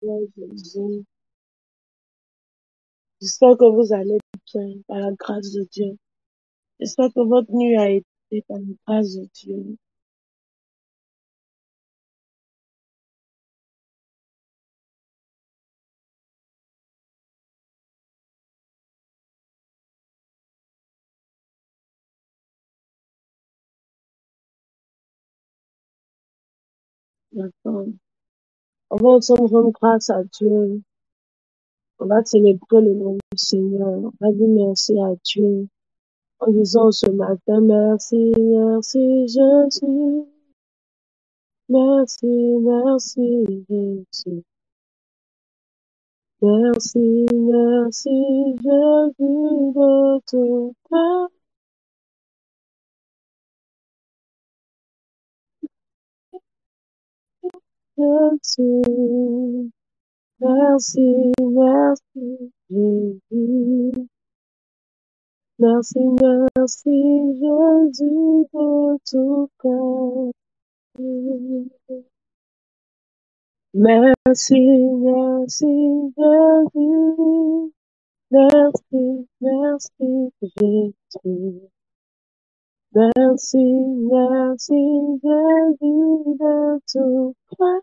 Seigneur Jésus. J'espère que vous allez bien par la grâce de Dieu. J'espère que votre nuit a été par la grâce de Dieu. D'accord. On va ensemble rendre grâce à Dieu. On va célébrer le nom du Seigneur. On va dire merci à Dieu. En disant ce matin, merci, merci Jésus. Merci, merci Jésus. Merci, merci Jésus de tout cœur. Merci, merci, merci Jésus. Merci, merci Jésus de tout cœur. Merci, merci Jésus. Merci, merci Jésus. Merci, merci Jésus de tout cœur.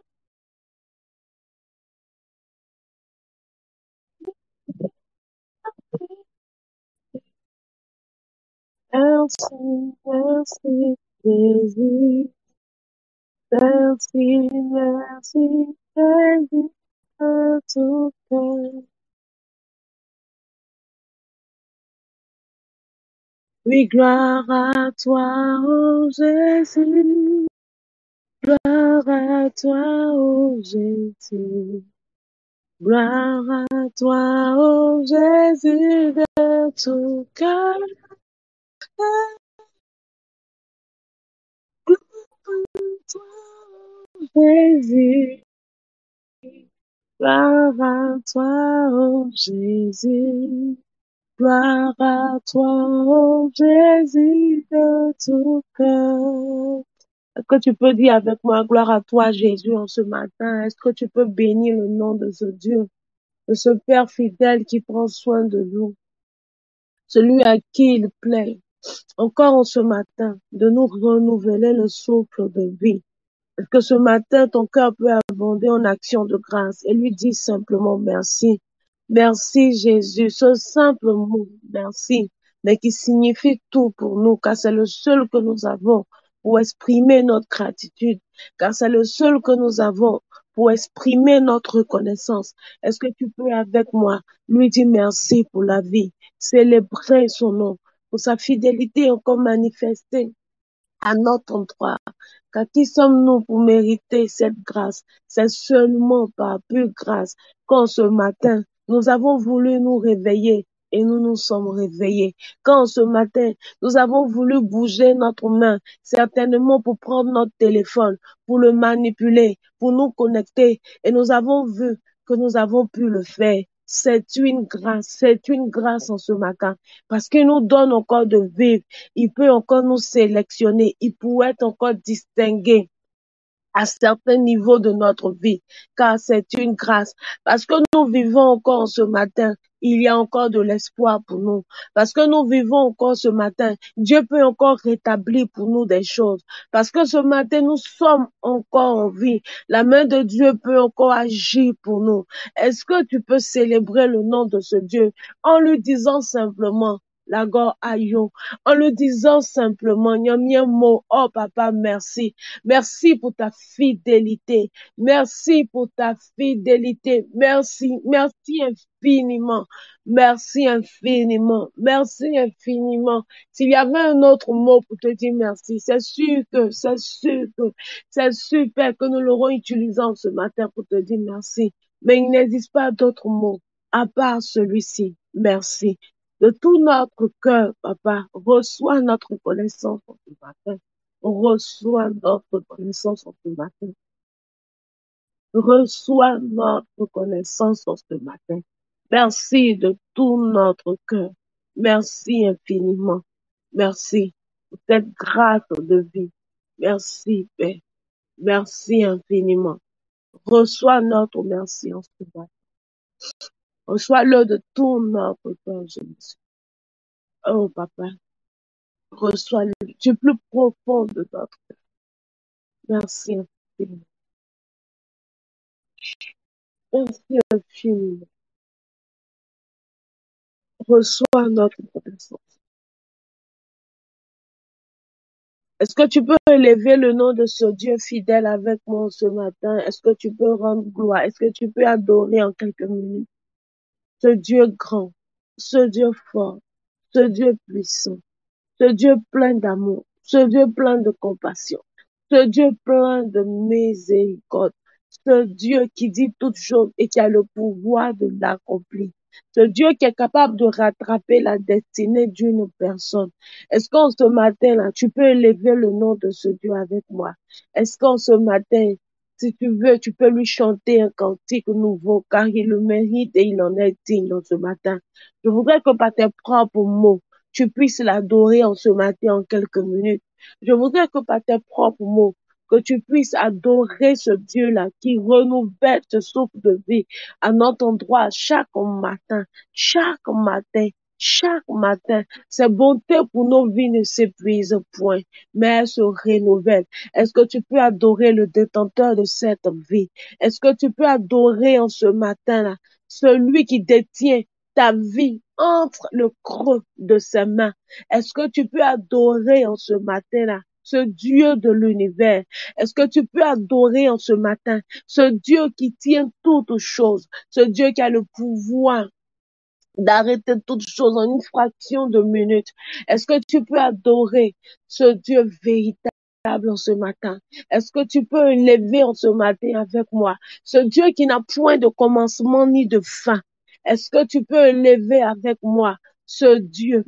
Merci, merci Jésus. Merci, merci Jésus de tout cœur. Oui, gloire à toi, ô Jésus. Gloire à toi, ô Jésus. Gloire à toi, ô Jésus de tout cœur. Gloire à toi, ô Jésus. Gloire à toi, ô Jésus. Gloire à toi, ô Jésus de tout cœur. Est-ce que tu peux dire avec moi, gloire à toi, Jésus, en ce matin? Est-ce que tu peux bénir le nom de ce Dieu, de ce Père fidèle qui prend soin de nous, celui à qui il plaît, encore en ce matin, de nous renouveler le souffle de vie? Est-ce que ce matin, ton cœur peut abonder en action de grâce et lui dire simplement merci? Merci Jésus, ce simple mot, merci, mais qui signifie tout pour nous, car c'est le seul que nous avons pour exprimer notre gratitude, car c'est le seul que nous avons pour exprimer notre reconnaissance. Est-ce que tu peux avec moi lui dire merci pour la vie, célébrer son nom, pour sa fidélité encore manifestée à notre endroit? Car qui sommes-nous pour mériter cette grâce? C'est seulement par pure grâce quand ce matin, nous avons voulu nous réveiller et nous nous sommes réveillés. Quand ce matin, nous avons voulu bouger notre main, certainement pour prendre notre téléphone, pour le manipuler, pour nous connecter, et nous avons vu que nous avons pu le faire. C'est une grâce en ce matin, parce qu'il nous donne encore de vivre. Il peut encore nous sélectionner, il pourrait être encore distingué à certains niveaux de notre vie, car c'est une grâce. Parce que nous vivons encore ce matin, il y a encore de l'espoir pour nous. Parce que nous vivons encore ce matin, Dieu peut encore rétablir pour nous des choses. Parce que ce matin, nous sommes encore en vie. La main de Dieu peut encore agir pour nous. Est-ce que tu peux célébrer le nom de ce Dieu en lui disant simplement, Lago Ayo, en lui disant simplement, Nyamyemo, oh papa, merci. Merci pour ta fidélité. Merci pour ta fidélité. Merci, merci infiniment. Merci infiniment. Merci infiniment. S'il y avait un autre mot pour te dire merci, c'est super que nous l'aurons utilisé en ce matin pour te dire merci. Mais il n'existe pas d'autre mot à part celui-ci. Merci. De tout notre cœur, papa, reçois notre connaissance en ce matin. Reçois notre connaissance en ce matin. Reçois notre connaissance en ce matin. Merci de tout notre cœur. Merci infiniment. Merci pour cette grâce de vie. Merci, Père. Merci infiniment. Reçois notre merci en ce moment. Reçois-le de tout notre cœur, Jésus. Oh, Papa, reçois-le du plus profond de notre cœur. Merci infiniment. Merci infiniment. Reçois notre reconnaissance. Est-ce que tu peux élever le nom de ce Dieu fidèle avec moi ce matin? Est-ce que tu peux rendre gloire? Est-ce que tu peux adorer en quelques minutes ce Dieu grand, ce Dieu fort, ce Dieu puissant, ce Dieu plein d'amour, ce Dieu plein de compassion, ce Dieu plein de miséricorde, ce Dieu qui dit toutes choses et qui a le pouvoir de l'accomplir, ce Dieu qui est capable de rattraper la destinée d'une personne. Est-ce qu'en ce matin-là, tu peux élever le nom de ce Dieu avec moi? Est-ce qu'en ce matin, si tu veux, tu peux lui chanter un cantique nouveau, car il le mérite et il en est digne en ce matin. Je voudrais que par tes propres mots, tu puisses l'adorer en ce matin en quelques minutes. Je voudrais que par tes propres mots, que tu puisses adorer ce Dieu-là qui renouvelle ce souffle de vie à notre endroit chaque matin, chaque matin, chaque matin. Ses bontés pour nos vies ne s'épuisent point, mais elles se renouvellent. Est-ce que tu peux adorer le détenteur de cette vie? Est-ce que tu peux adorer en ce matin-là celui qui détient ta vie entre le creux de ses mains? Est-ce que tu peux adorer en ce matin-là ce Dieu de l'univers? Est-ce que tu peux adorer en ce matin ce Dieu qui tient toutes choses, ce Dieu qui a le pouvoir d'arrêter toutes choses en une fraction de minute? Est-ce que tu peux adorer ce Dieu véritable en ce matin? Est-ce que tu peux élever en ce matin avec moi ce Dieu qui n'a point de commencement ni de fin? Est-ce que tu peux élever avec moi ce Dieu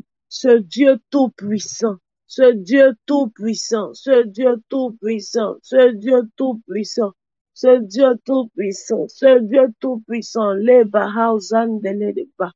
tout-puissant, ce Dieu tout-puissant, ce Dieu tout-puissant, ce Dieu tout-puissant, ce Dieu tout-puissant, ce Dieu tout-puissant, les Bahauzan de l'Edeba.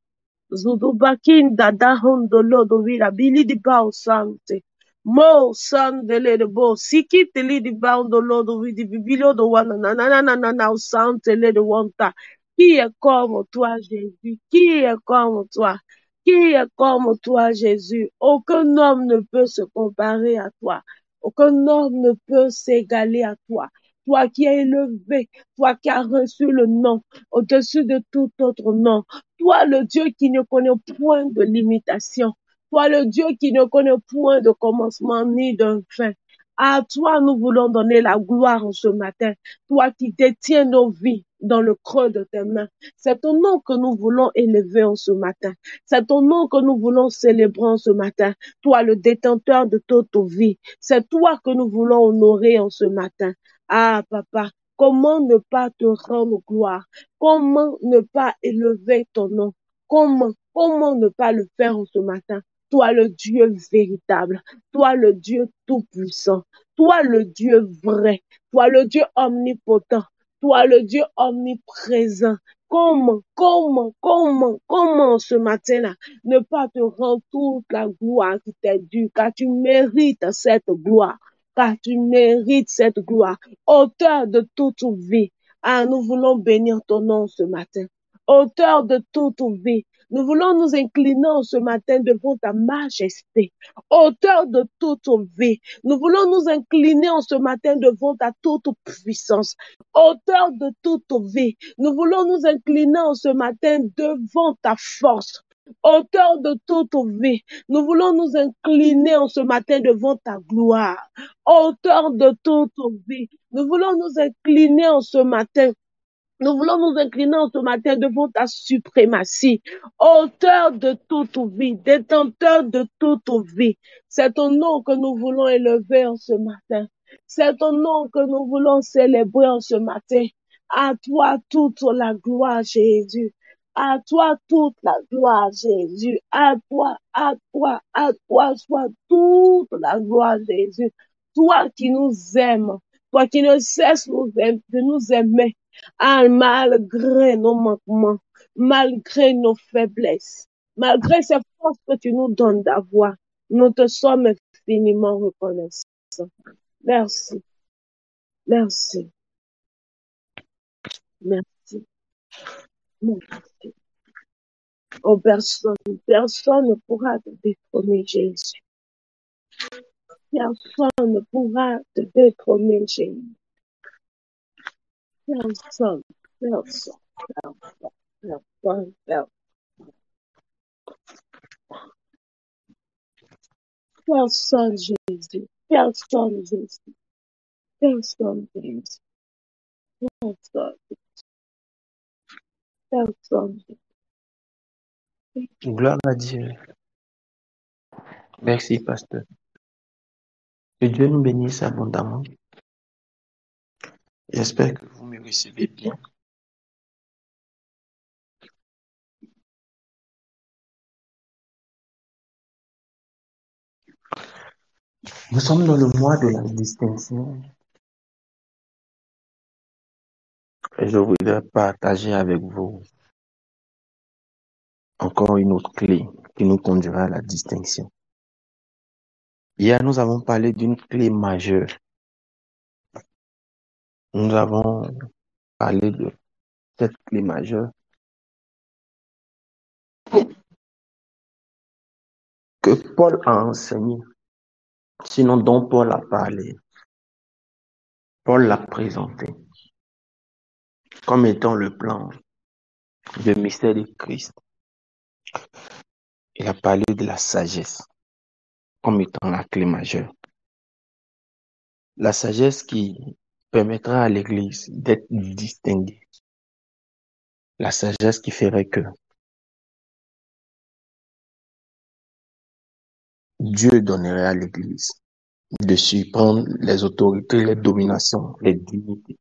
Zudubakin dada hondolo do vira bili di bao sante. Mo sandele de bo siki teli di bao do lodo vidi bibilo do wana na na na na na na sante le de wanta. Qui est comme toi, Jésus? Qui est comme toi? Qui est comme toi, Jésus? Aucun homme ne peut se comparer à toi. Aucun homme ne peut s'égaler à toi. Toi qui es élevé, toi qui as reçu le nom au-dessus de tout autre nom. Toi, le Dieu qui ne connaît point de limitation. Toi, le Dieu qui ne connaît point de commencement ni de fin. À toi, nous voulons donner la gloire en ce matin. Toi qui détiens nos vies dans le creux de tes mains. C'est ton nom que nous voulons élever en ce matin. C'est ton nom que nous voulons célébrer en ce matin. Toi, le détenteur de toute vie. C'est toi que nous voulons honorer en ce matin. Ah, papa, comment ne pas te rendre gloire? Comment ne pas élever ton nom? Comment ne pas le faire en ce matin? Toi, le Dieu véritable, toi, le Dieu tout-puissant, toi, le Dieu vrai, toi, le Dieu omnipotent, toi, le Dieu omniprésent. Comment ce matin-là, ne pas te rendre toute la gloire qui t'est due, car tu mérites cette gloire, car tu mérites cette gloire, auteur de toute vie. Ah, nous voulons bénir ton nom ce matin. Auteur de toute vie, nous voulons nous incliner ce matin devant ta majesté. Auteur de toute vie, nous voulons nous incliner en ce matin devant ta toute puissance. Auteur de toute vie, nous voulons nous incliner en ce matin devant ta force. Auteur de toute vie, nous voulons nous incliner en ce matin devant ta gloire. Auteur de toute vie, nous voulons nous incliner en ce matin. Nous voulons nous incliner en ce matin devant ta suprématie, auteur de toute vie, détenteur de toute vie. C'est ton nom que nous voulons élever en ce matin. C'est ton nom que nous voulons célébrer en ce matin. À toi toute la gloire, Jésus. À toi toute la gloire, Jésus. À toi soit toute la gloire, Jésus. Toi qui nous aimes, toi qui ne cesses de nous aimer. Ah, malgré nos manquements, malgré nos faiblesses, malgré ces forces que tu nous donnes d'avoir, nous te sommes infiniment reconnaissants. Merci, merci, Merci. Merci. Oh, personne ne pourra te détrôner, Jésus. Personne ne pourra te détrôner, Jésus. Personne, personne, personne, personne, Jésus. Personne, Jésus. Personne, Jésus. Personne, personne, Jésus. Gloire à Dieu. Merci, pasteur. Que Dieu nous bénisse abondamment. J'espère que vous me recevez bien. Nous sommes dans le mois de la distinction et je voudrais partager avec vous encore une autre clé qui nous conduira à la distinction. Hier, nous avons parlé d'une clé majeure. Nous avons parlé de cette clé majeure que Paul a enseigné, sinon dont Paul a parlé. Paul l'a présenté comme étant le plan de mystère de Christ. Il a parlé de la sagesse comme étant la clé majeure. La sagesse qui permettra à l'Église d'être distinguée. La sagesse qui ferait que Dieu donnerait à l'Église de surprendre les autorités, les dominations, les dignités.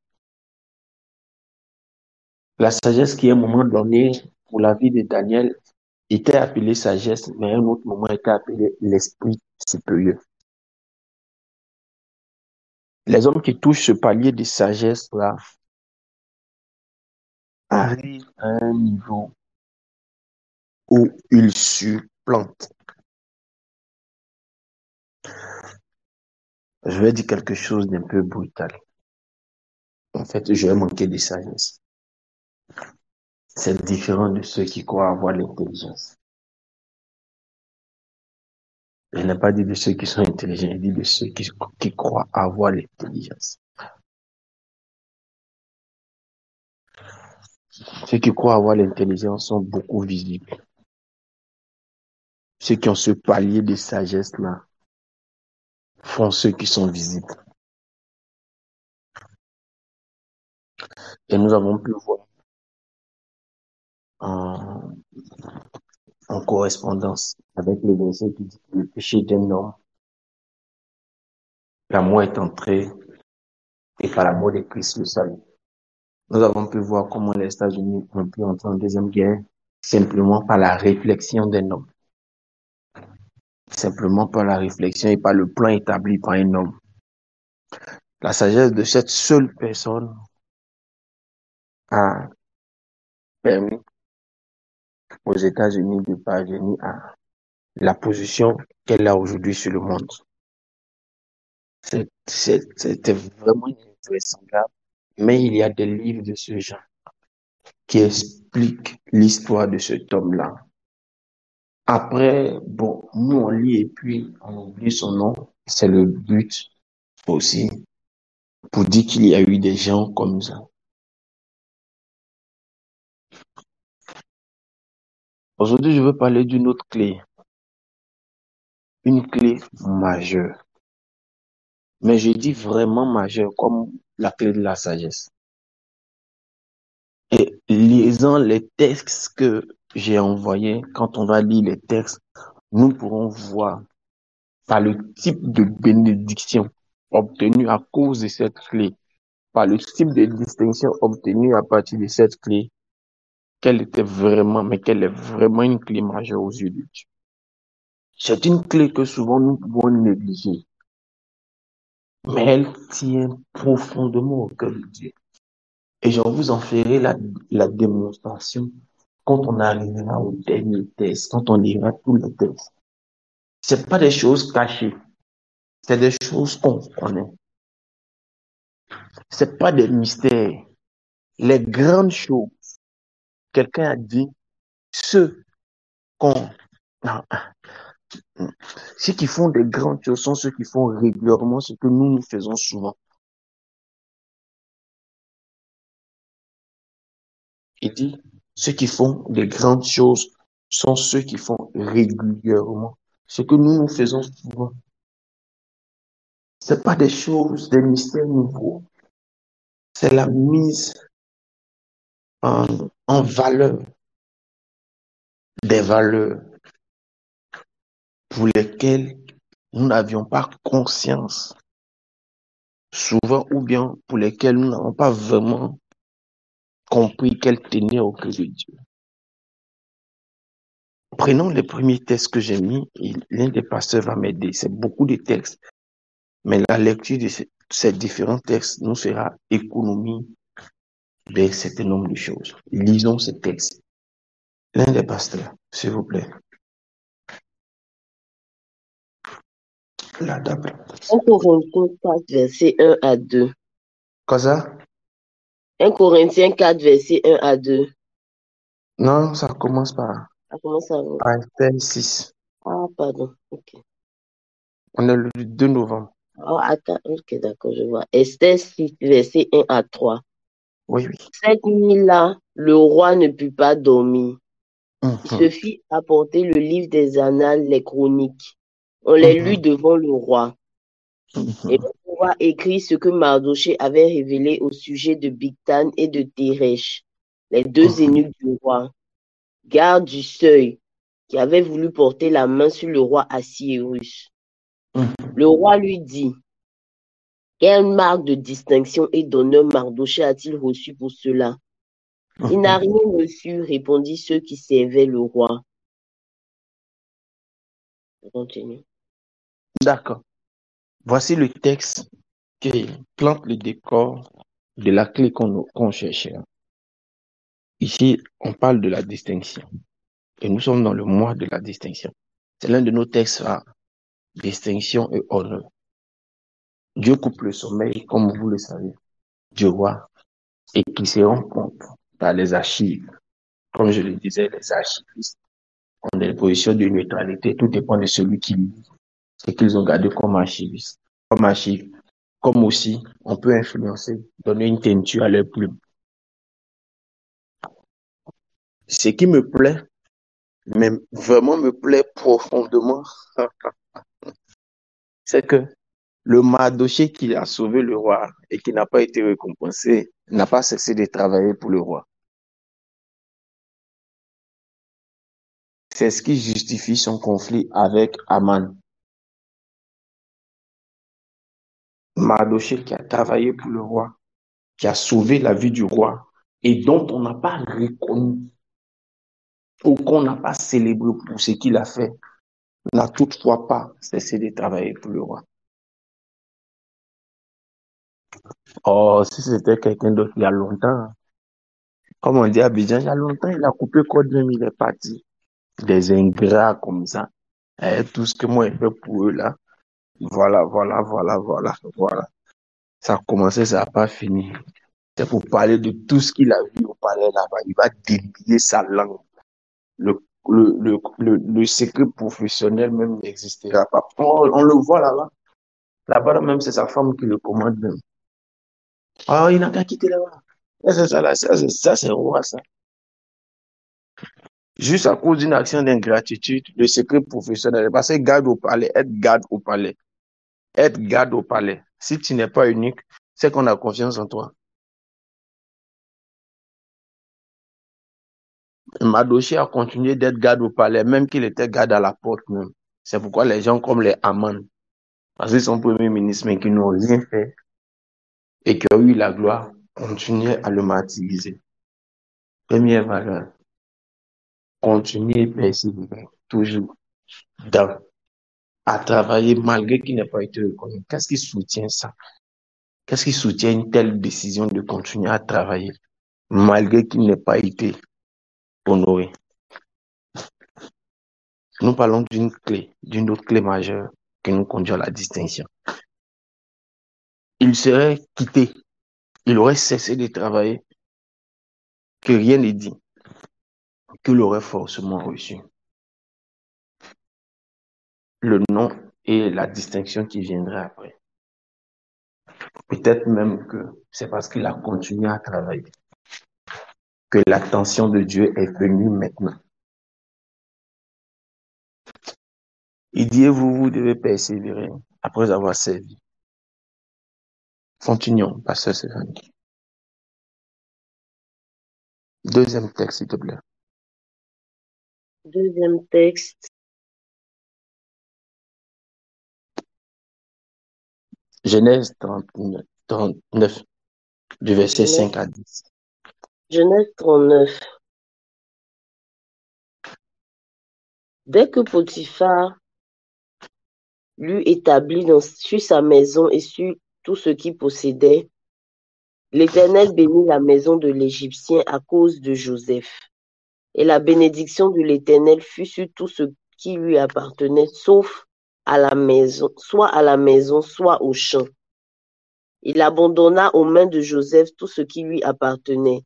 La sagesse qui, à un moment donné, pour la vie de Daniel, était appelée sagesse, mais à un autre moment était appelée l'esprit supérieur. Les hommes qui touchent ce palier de sagesse-là arrivent à un niveau où ils supplantent. Je vais dire quelque chose d'un peu brutal. En fait, je vais manquer de sagesse. C'est différent de ceux qui croient avoir l'intelligence. Je n'ai pas dit de ceux qui sont intelligents, je dis de ceux qui croient avoir l'intelligence. Ceux qui croient avoir l'intelligence sont beaucoup visibles. Ceux qui ont ce palier de sagesse-là font ceux qui sont visibles. Et nous avons pu voir en, en correspondance avec le verset qui dit que le péché d'un homme, la mort est entrée et par la mort de Christ le salut. Nous avons pu voir comment les États-Unis ont pu entrer en deuxième guerre simplement par la réflexion d'un homme. Simplement par la réflexion et par le plan établi par un homme. La sagesse de cette seule personne a permis aux États-Unis de parvenir à la position qu'elle a aujourd'hui sur le monde. C'était vraiment invraisemblable, mais il y a des livres de ce genre qui expliquent l'histoire de cet homme-là. Après, bon, nous on lit et puis on oublie son nom. C'est le but aussi pour dire qu'il y a eu des gens comme ça. Aujourd'hui, je veux parler d'une autre clé. Une clé majeure. Mais je dis vraiment majeure comme la clé de la sagesse. Et lisant les textes que j'ai envoyés, quand on va lire les textes, nous pourrons voir par le type de bénédiction obtenue à cause de cette clé, par le type de distinction obtenue à partir de cette clé, qu'elle était vraiment, mais qu'elle est vraiment une clé majeure aux yeux de Dieu. C'est une clé que souvent nous pouvons négliger, mais elle tient profondément au cœur de Dieu. Et je vous en ferai la démonstration quand on arrivera au dernier test, quand on lira tous les textes. C'est pas des choses cachées, c'est des choses qu'on connaît. C'est pas des mystères, les grandes choses, quelqu'un a dit, ceux qu'on, non, ceux qui font des grandes choses sont ceux qui font régulièrement ce que nous faisons souvent. Il dit, ceux qui font des grandes choses sont ceux qui font régulièrement ce que nous faisons souvent. C'est pas des choses, des mystères nouveaux. C'est la mise en valeur des valeurs pour lesquelles nous n'avions pas conscience souvent ou bien pour lesquelles nous n'avons pas vraiment compris qu'elles tenaient au cœur de Dieu. Prenons les premiers textes que j'ai mis et l'un des pasteurs va m'aider. C'est beaucoup de textes, mais la lecture de ces différents textes nous fera économie d'un certain nombre de choses. Lisons ces textes. L'un des pasteurs, s'il vous plaît. La dame. 1 Corinthiens 4, verset 1 à 2. Quoi ça? 1 Corinthiens 4, verset 1 à 2. Non, ça commence par Ah, comment ça va? Esther 6. Ah, pardon. Ok. On est le 2 novembre. Oh, attends. Ok, d'accord, je vois. Esther 6, verset 1 à 3. Oui, oui. Cette nuit-là, le roi ne put pas dormir. Il se Mhm, fit apporter le livre des annales, les chroniques. On les lut devant le roi. Et mhm, le roi écrit ce que Mardochée avait révélé au sujet de Bigtan et de Téresh, les deux mhm, eunuques du roi, gardes du seuil, qui avaient voulu porter la main sur le roi Assuérus. mhm, Le roi lui dit, quelle marque de distinction et d'honneur Mardochée a-t-il reçu pour cela? Il n'a mhm. rien reçu, répondit ceux qui servaient le roi. Je continue. D'accord. Voici le texte qui plante le décor de la clé qu'on cherchait. Ici, on parle de la distinction. Et nous sommes dans le mois de la distinction. C'est l'un de nos textes à distinction et honneur. Dieu coupe le sommeil, comme vous le savez, du roi, et qui se rend compte par les archives. Comme je le disais, les archivistes ont des positions de neutralité. Tout dépend de celui qui lit ce qu'ils ont gardé comme archiviste, comme archive. Comme aussi, on peut influencer, donner une teinture à leur plume. Ce qui me plaît, mais vraiment me plaît profondément, c'est que le Mardoché qui a sauvé le roi et qui n'a pas été récompensé n'a pas cessé de travailler pour le roi. C'est ce qui justifie son conflit avec Aman. Mardoché qui a travaillé pour le roi, qui a sauvé la vie du roi et dont on n'a pas reconnu ou qu'on n'a pas célébré pour ce qu'il a fait, n'a toutefois pas cessé de travailler pour le roi. Oh, si c'était quelqu'un d'autre il y a longtemps, comme on dit à Abidjan, il y a longtemps, il a coupé code même, il est parti. Des ingrats comme ça. Et tout ce que moi j'ai fait pour eux là, voilà. Ça a commencé, ça n'a pas fini. C'est pour parler de tout ce qu'il a vu au palais là-bas. Il va délier sa langue. Le secret professionnel même n'existera pas. On le voit là-bas. Là-bas même, c'est sa femme qui le commande même. Ah, il n'a qu'à quitter là-bas. C'est ça, là, ça c'est roi, ça. Juste à cause d'une action d'ingratitude, le secret professionnel. Parce que garde au palais, être garde au palais. Être garde au palais. Si tu n'es pas unique, c'est qu'on a confiance en toi. Mardochée a continué d'être garde au palais, même qu'il était garde à la porte même. C'est pourquoi les gens comme les Haman, parce qu'ils sont premiers ministres, mais qui n'ont rien fait et qui ont eu la gloire, continuaient à le martyriser. Première valeur, continuer et persévérer, toujours dans, à travailler malgré qu'il n'ait pas été reconnu. Qu'est-ce qui soutient ça? Qu'est-ce qui soutient une telle décision de continuer à travailler malgré qu'il n'ait pas été honoré? Nous parlons d'une clé, d'une autre clé majeure qui nous conduit à la distinction. Il serait quitté, il aurait cessé de travailler que rien n'est dit qu'il aurait forcément reçu le nom et la distinction qui viendrait après. Peut-être même que c'est parce qu'il a continué à travailler que l'attention de Dieu est venue maintenant. Il dit, vous devez persévérer après avoir servi. Continuons, pasteur Stéphanie. Deuxième texte, s'il te plaît. Deuxième texte. Genèse 39, du verset 5 à 10. Genèse 39. Dès que Potiphar l'eut établi sur sa maison et sur tout ce qu'il possédait, l'Éternel bénit la maison de l'Égyptien à cause de Joseph. Et la bénédiction de l'Éternel fut sur tout ce qui lui appartenait, sauf à la maison, soit au champ. Il abandonna aux mains de Joseph tout ce qui lui appartenait,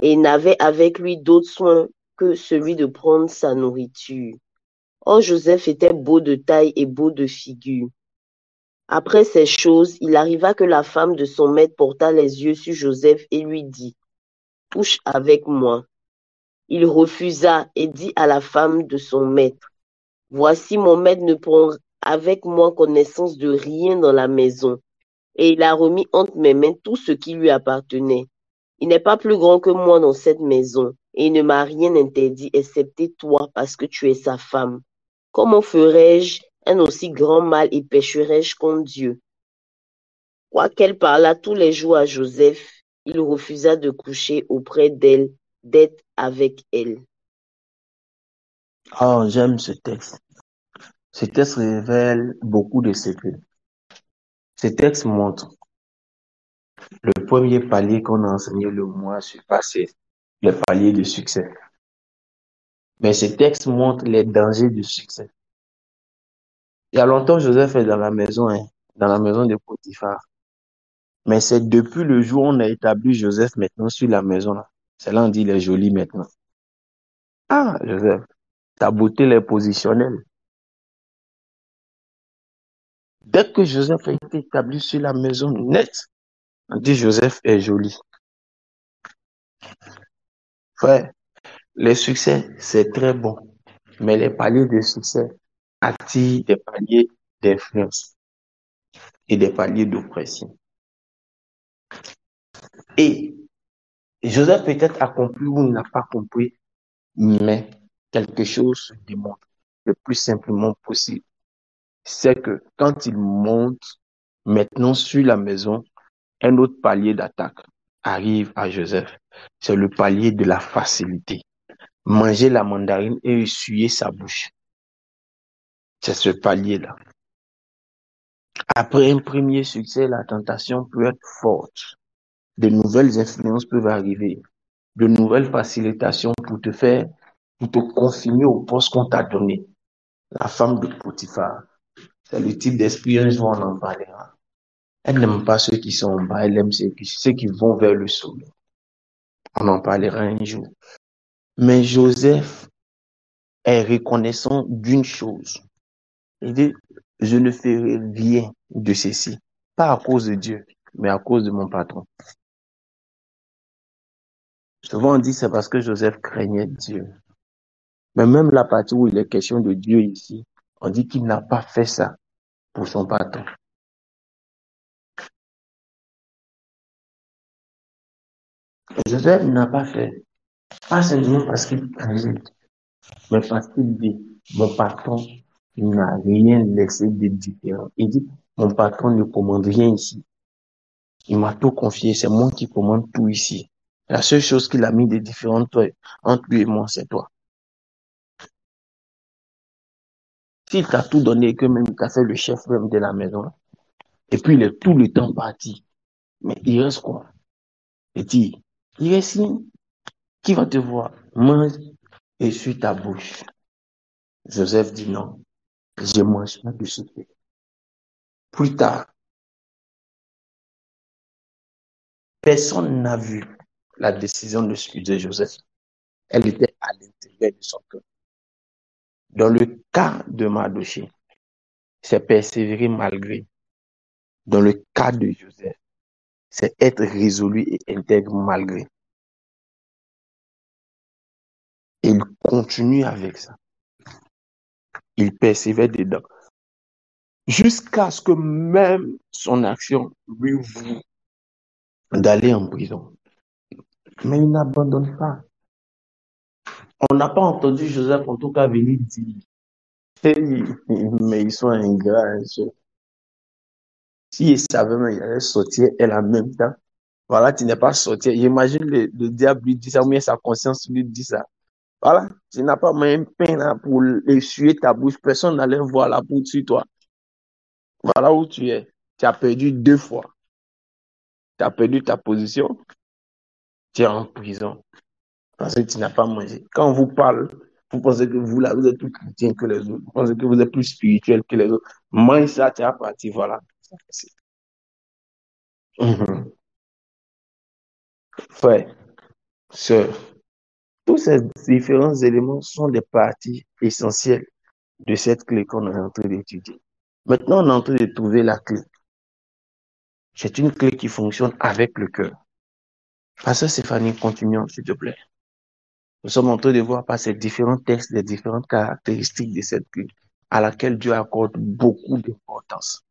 et il n'avait avec lui d'autre soin que celui de prendre sa nourriture. Or Joseph était beau de taille et beau de figure. Après ces choses, il arriva que la femme de son maître porta les yeux sur Joseph et lui dit, « Couche avec moi. » Il refusa et dit à la femme de son maître, « Voici mon maître ne prend avec moi connaissance de rien dans la maison, et il a remis entre mes mains tout ce qui lui appartenait. Il n'est pas plus grand que moi dans cette maison, et il ne m'a rien interdit, excepté toi, parce que tu es sa femme. Comment ferais-je un aussi grand mal et pécherais-je contre Dieu? » Quoiqu'elle parlât tous les jours à Joseph, il refusa de coucher auprès d'elle, d'être avec elle. Oh, j'aime ce texte. Ce texte révèle beaucoup de secrets. Ce texte montre le premier palier qu'on a enseigné le mois passé, le palier de succès. Mais ce texte montre les dangers du succès. Il y a longtemps, Joseph est dans la maison, dans la maison de Potiphar. Mais c'est depuis le jour où on a établi Joseph maintenant sur la maison là. C'est là on dit il est joli maintenant. Ah, Joseph, ta beauté est positionnelle. Dès que Joseph a été établi sur la maison net, on dit Joseph est joli. Frère, les succès, c'est très bon. Mais les paliers de succès attirent des paliers d'influence et des paliers d'oppression. Et Joseph peut-être a compris ou n'a pas compris, mais quelque chose se démontre le plus simplement possible. C'est que quand il monte maintenant sur la maison, un autre palier d'attaque arrive à Joseph. C'est le palier de la facilité. Manger la mandarine et essuyer sa bouche. C'est ce palier-là. Après un premier succès, la tentation peut être forte. De nouvelles influences peuvent arriver. De nouvelles facilitations pour te confiner au poste qu'on t'a donné. La femme de Potiphar, c'est le type d'esprit, un jour on en parlera. Elle n'aime pas ceux qui sont en bas, elle aime ceux qui vont vers le sommet. On en parlera un jour. Mais Joseph est reconnaissant d'une chose. Il dit, je ne ferai rien de ceci. Pas à cause de Dieu, mais à cause de mon patron. Souvent on dit c'est parce que Joseph craignait Dieu. Mais même la partie où il est question de Dieu ici, on dit qu'il n'a pas fait ça pour son patron. Joseph n'a pas fait, pas seulement parce qu'il craignait Dieu, mais parce qu'il dit, mon patron n'a rien laissé de différent. Il dit, mon patron ne commande rien ici. Il m'a tout confié, c'est moi qui commande tout ici. La seule chose qu'il a mis de différent entre lui et moi, c'est toi. S'il t'a tout donné et que même il t'a fait le chef même de la maison, et puis il est tout le temps parti, mais il reste quoi? Il dit, il reste qui va te voir? Mange et suis ta bouche. Joseph dit non, je mange pas de ce fait. Plus tard, personne n'a vu la décision de scuser Joseph. Elle était à l'intérieur de son cœur. Dans le cas de Mardochée, c'est persévérer malgré. Dans le cas de Joseph, c'est être résolu et intègre malgré. Et il continue avec ça. Il persévère dedans. Jusqu'à ce que même son action lui voue d'aller en prison. Mais il n'abandonne pas. On n'a pas entendu Joseph en tout cas venir dire mais ils sont ingrats. S'il savait même, il allait sortir elle en même temps. Voilà, tu n'es pas sorti. J'imagine le diable lui dit ça, ou bien sa conscience lui dit ça. Voilà, tu n'as pas même pain là pour essuyer ta bouche. Personne n'allait voir la poudre sur toi. Voilà où tu es. Tu as perdu 2 fois. Tu as perdu ta position. Tu es en prison. Parce que tu n'as pas mangé. Quand on vous parle, vous pensez que vous, là, vous êtes plus chrétien que les autres. Vous pensez que vous êtes plus spirituel que les autres. Mange ça, tu es parti. Voilà. Frère, sœur, tous ces différents éléments sont des parties essentielles de cette clé qu'on est en train d'étudier. Maintenant, on est en train de trouver la clé. C'est une clé qui fonctionne avec le cœur. Pasteur Stéphanie, continuons, s'il te plaît. Nous sommes en train de voir par ces différents textes les différentes caractéristiques de cette clé à laquelle Dieu accorde beaucoup d'importance.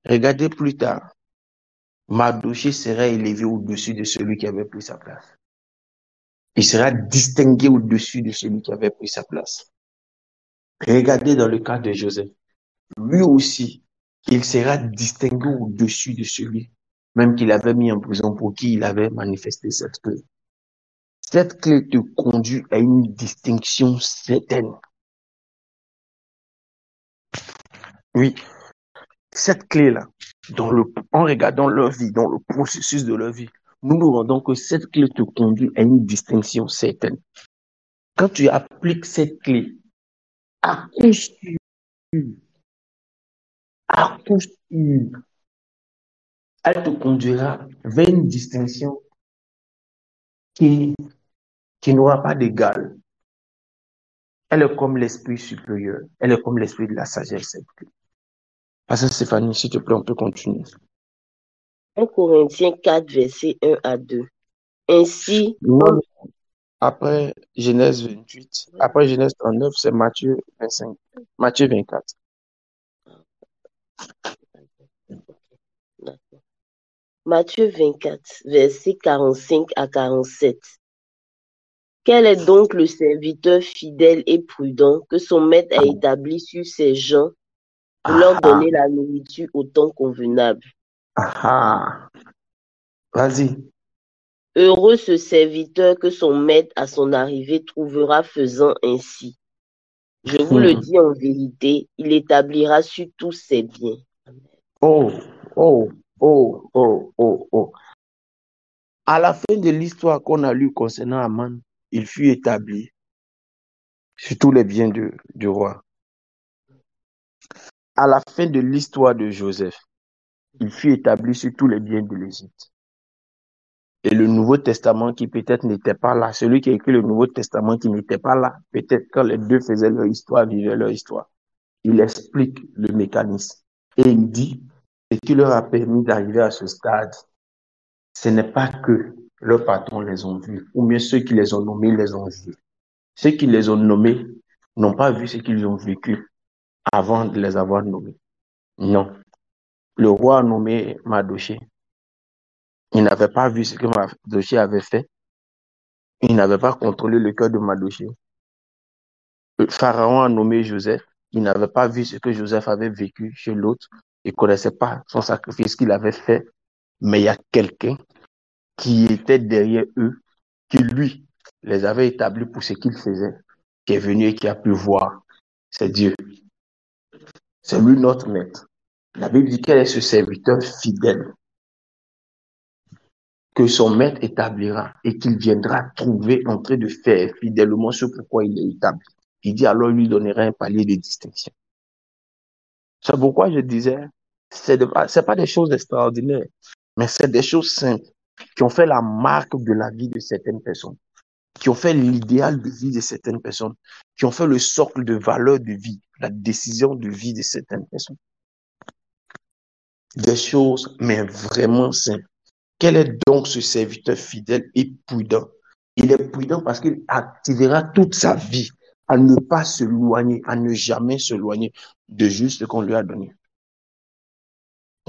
Regardez plus tard. Mardochée sera élevé au-dessus de celui qui avait pris sa place. Il sera distingué au-dessus de celui qui avait pris sa place. Regardez dans le cas de Joseph. Lui aussi, il sera distingué au-dessus de celui même qu'il avait mis en prison pour qui il avait manifesté cette clé. Cette clé te conduit à une distinction certaine. Oui, cette clé-là, en regardant leur vie, dans le processus de leur vie, nous nous rendons que cette clé te conduit à une distinction certaine. Quand tu appliques cette clé, à coup sûr, à coup sûr, elle te conduira vers une distinction qui n'aura pas d'égal. Elle est comme l'esprit supérieur. Elle est comme l'esprit de la sagesse. Pasteur Stéphanie, s'il te plaît, on peut continuer. 1 Corinthiens 4, versets 1 à 2. Ainsi, Non, après Genèse 28, après Genèse 39, c'est Matthieu 25, Matthieu 24. Matthieu 24, versets 45 à 47. Quel est donc le serviteur fidèle et prudent que son maître a établi sur ses gens pour leur donner la nourriture au temps convenable? Vas-y. Heureux ce serviteur que son maître à son arrivée trouvera faisant ainsi. Je vous le dis en vérité, il établira sur tous ses biens. Oh. À la fin de l'histoire qu'on a lue concernant Aman, il fut établi sur tous les biens du roi. À la fin de l'histoire de Joseph, il fut établi sur tous les biens de l'Égypte. Et le Nouveau Testament qui peut-être n'était pas là, celui qui a écrit le Nouveau Testament qui n'était pas là, peut-être quand les deux faisaient leur histoire, vivaient leur histoire, il explique le mécanisme. Et il dit, ce qui leur a permis d'arriver à ce stade, ce n'est pas que leurs patrons les ont vus, ou bien ceux qui les ont nommés les ont vus. Ceux qui les ont nommés n'ont pas vu ce qu'ils ont vécu avant de les avoir nommés. Non. Le roi a nommé Mardochée. Il n'avait pas vu ce que Mardochée avait fait. Il n'avait pas contrôlé le cœur de Mardochée. Le pharaon a nommé Joseph. Il n'avait pas vu ce que Joseph avait vécu chez l'autre. Il ne connaissait pas son sacrifice qu'il avait fait. Mais il y a quelqu'un qui était derrière eux, qui lui les avait établis pour ce qu'il faisait, qui est venu et qui a pu voir. C'est Dieu. C'est lui notre maître. La Bible dit quel est ce serviteur fidèle que son maître établira et qu'il viendra trouver en train de faire fidèlement ce pourquoi il est établi. Il dit alors lui donnera un palier de distinction. C'est pourquoi je disais, c'est pas des choses extraordinaires, mais c'est des choses simples qui ont fait la marque de la vie de certaines personnes, qui ont fait l'idéal de vie de certaines personnes, qui ont fait le socle de valeur de vie, la décision de vie de certaines personnes. Des choses, mais vraiment simples. Quel est donc ce serviteur fidèle et prudent? Il est prudent parce qu'il activera toute sa vie à ne pas s'éloigner, à ne jamais s'éloigner de juste ce qu'on lui a donné.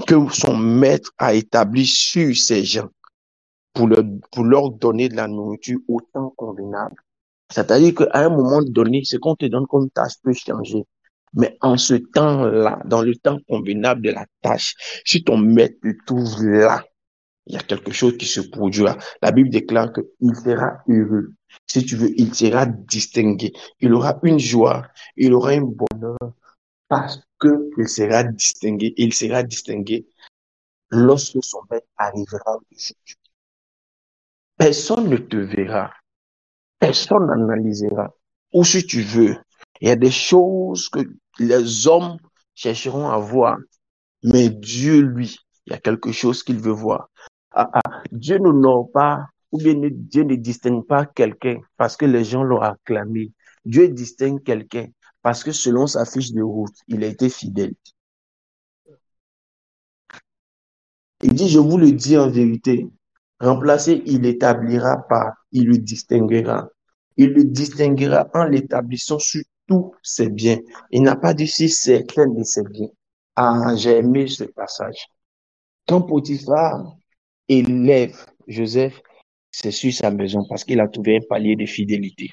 Que son maître a établi sur ces gens pour leur donner de la nourriture au temps convenable. C'est-à-dire qu'à un moment donné, ce qu'on te donne comme tâche peut changer. Mais en ce temps-là, dans le temps convenable de la tâche, si ton maître te trouve là, il y a quelque chose qui se produira. La Bible déclare qu'il sera heureux. Si tu veux, il sera distingué. Il aura une joie, il aura un bonheur parce qu'il sera distingué. Il sera distingué lorsque son maître arrivera au jour. Personne ne te verra. Personne n'analysera. Ou si tu veux, il y a des choses que les hommes chercheront à voir, mais Dieu, lui, il y a quelque chose qu'il veut voir. Dieu n'honore pas, ou bien Dieu ne distingue pas quelqu'un parce que les gens l'ont acclamé. Dieu distingue quelqu'un parce que selon sa fiche de route, il a été fidèle. Il dit, je vous le dis en vérité, remplacé, il établira pas, il le distinguera. Il le distinguera en l'établissant sur tous ses biens. Il n'a pas dit si certains de ses biens. Ah, j'ai aimé ce passage. Quand Potiphar élève Joseph, c'est sur sa maison parce qu'il a trouvé un palier de fidélité.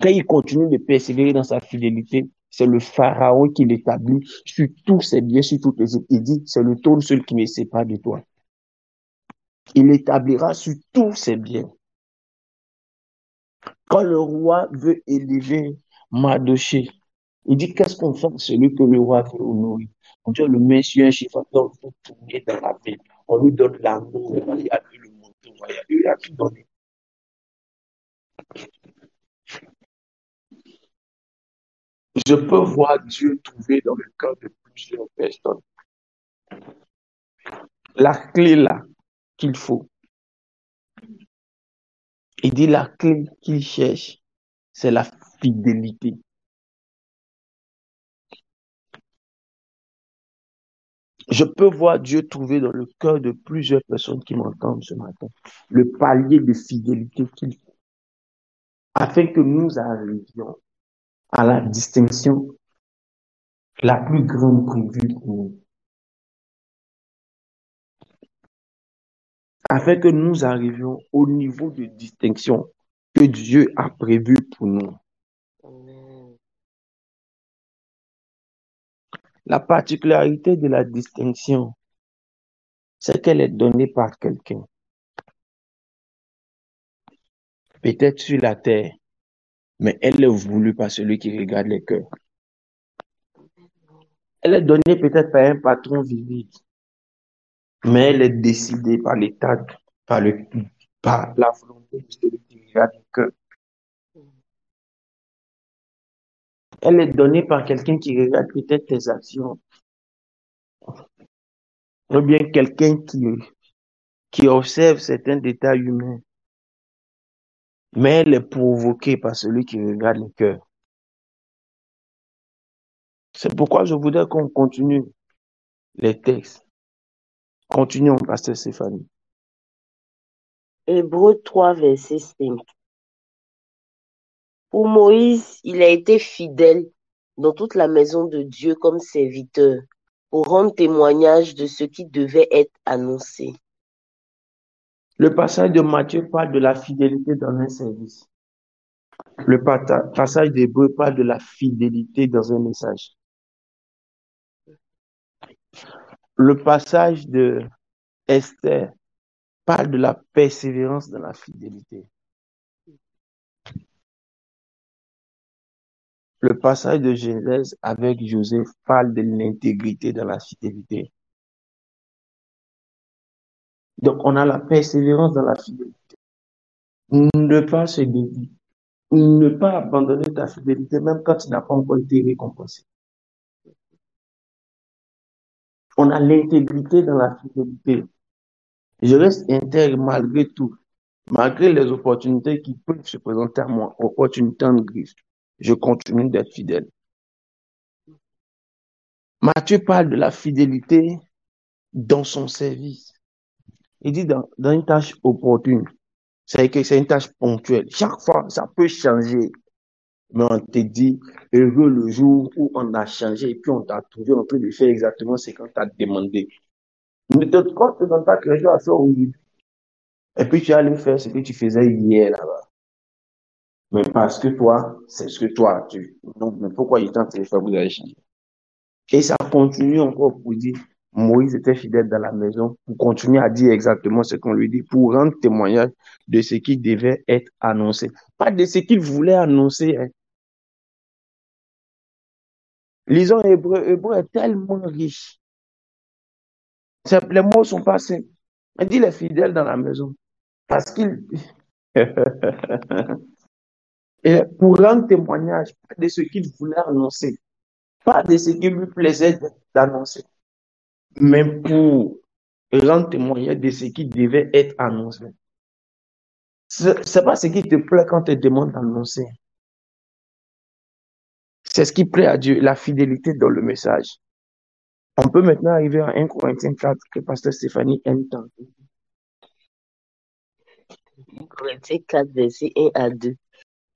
Quand il continue de persévérer dans sa fidélité, c'est le Pharaon qui l'établit sur tous ses biens, sur toutes les autres. Il dit, c'est le trône seul qui me sépare de toi. Il l'établira sur tous ses biens. Quand le roi veut élever Mardoché, il dit, qu'est-ce qu'on fait de celui que le roi veut honorer? On dit, le met sur un chiffon, on peut tourner dans la ville. On lui donne l'amour royal, le manteau royal. Il a tout donné. Je peux voir Dieu trouver dans le cœur de plusieurs personnes la clé là qu'il faut. Il dit la clé qu'il cherche, c'est la fidélité. Je peux voir Dieu trouver dans le cœur de plusieurs personnes qui m'entendent ce matin le palier de fidélité qu'il faut afin que nous arrivions à la distinction la plus grande prévue pour nous. Afin que nous arrivions au niveau de distinction que Dieu a prévu pour nous. Amen. La particularité de la distinction, c'est qu'elle est donnée par quelqu'un. Peut-être sur la terre, mais elle est voulue par celui qui regarde les cœurs. Elle est donnée peut-être par un patron visible, mais elle est décidée par l'état, par la volonté de celui qui regarde les cœurs. Elle est donnée par quelqu'un qui regarde peut-être tes actions, ou bien quelqu'un qui observe certains détails humains, mais elle est provoquée par celui qui regarde les cœurs. C'est pourquoi je voudrais qu'on continue les textes. Continuons, pasteur Stéphanie. Hébreux 3, verset 5. Pour Moïse, il a été fidèle dans toute la maison de Dieu comme serviteur, pour rendre témoignage de ce qui devait être annoncé. Le passage de Matthieu parle de la fidélité dans un service. Le passage d'Hébreu parle de la fidélité dans un message. Le passage de Esther parle de la persévérance dans la fidélité. Le passage de Genèse avec Joseph parle de l'intégrité dans la fidélité. Donc, on a la persévérance dans la fidélité. Ne pas se dévier. Ne pas abandonner ta fidélité, même quand tu n'as pas encore été récompensé. On a l'intégrité dans la fidélité. Je reste intègre malgré tout, malgré les opportunités qui peuvent se présenter à moi, opportunités en grise. Je continue d'être fidèle. Matthieu parle de la fidélité dans son service. Il dit dans une tâche opportune. C'est que c'est une tâche ponctuelle. Chaque fois, ça peut changer. Mais on te dit, heureux le jour où on a changé et puis on t'a trouvé en train de faire exactement ce qu'on t'a demandé. Ne te donne pas que les gens soient aujourd'hui. Et puis tu vas aller faire ce que tu faisais hier là-bas. Mais parce que toi, c'est ce que toi, tu. Donc, mais pourquoi il tente de faire, vous allez changer. Et ça continue encore pour dire, Moïse était fidèle dans la maison, pour continuer à dire exactement ce qu'on lui dit, pour rendre témoignage de ce qui devait être annoncé. Pas de ce qu'il voulait annoncer. Hein. Lisons Hébreu. Hébreu est tellement riche. Les mots sont pas simples. Il dit les fidèles dans la maison. Parce qu'il. Et pour rendre témoignage pas de ce qu'il voulait annoncer, pas de ce qui lui plaisait d'annoncer, mais pour rendre témoignage de ce qui devait être annoncé. C'est pas ce qui te plaît quand on te demande d'annoncer. C'est ce qui plaît à Dieu, la fidélité dans le message. On peut maintenant arriver à 1 Corinthiens 4 que Pasteur Stéphanie aime tant. 1 Corinthiens 4, versets 1 à 2.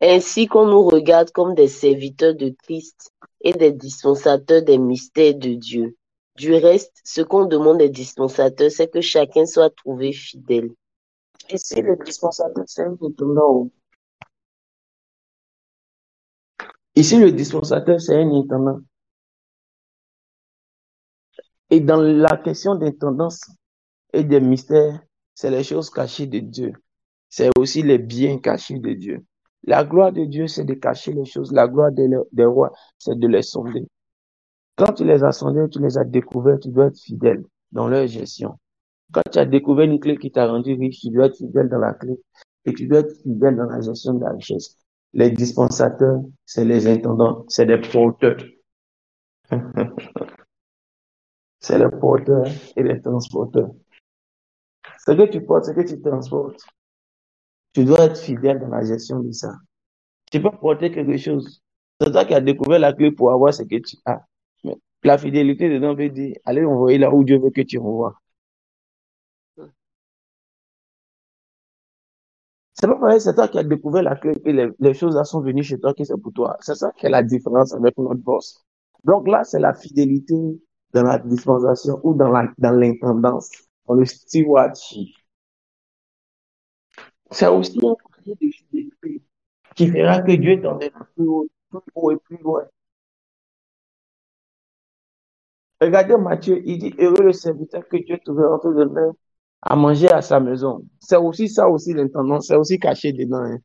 Ainsi qu'on nous regarde comme des serviteurs de Christ et des dispensateurs des mystères de Dieu. Du reste, ce qu'on demande des dispensateurs, c'est que chacun soit trouvé fidèle. Ici, le dispensateur, c'est un intendant. Ici, le dispensateur, c'est un intendant. Et dans la question d'intendance et des mystères, c'est les choses cachées de Dieu. C'est aussi les biens cachés de Dieu. La gloire de Dieu, c'est de cacher les choses. La gloire des rois, c'est de les sonder. Quand tu les as sondés, tu les as découverts, tu dois être fidèle dans leur gestion. Quand tu as découvert une clé qui t'a rendu riche, tu dois être fidèle dans la clé et tu dois être fidèle dans la gestion de la richesse. Les dispensateurs, c'est les intendants, c'est les porteurs. C'est les porteurs et les transporteurs. Ce que tu portes, ce que tu transportes, tu dois être fidèle dans la gestion de ça. Tu peux porter quelque chose. C'est toi qui as découvert la clé pour avoir ce que tu as. Mais la fidélité dedans veut dire, allez envoyer là où Dieu veut que tu envoies. C'est pas pareil, c'est toi qui as découvert la clé et les choses là sont venues chez toi que c'est pour toi. C'est ça qui est la différence avec notre boss. Donc là, c'est la fidélité dans la dispensation ou dans l'intendance, dans le stewardship. C'est aussi un projet de fidélité qui fera que Dieu t'emmènera plus haut et plus loin. Regardez Matthieu, il dit, heureux le serviteur que Dieu trouvera en train de donner à manger à sa maison. C'est aussi ça aussi l'intendance, c'est aussi caché dedans. Hein.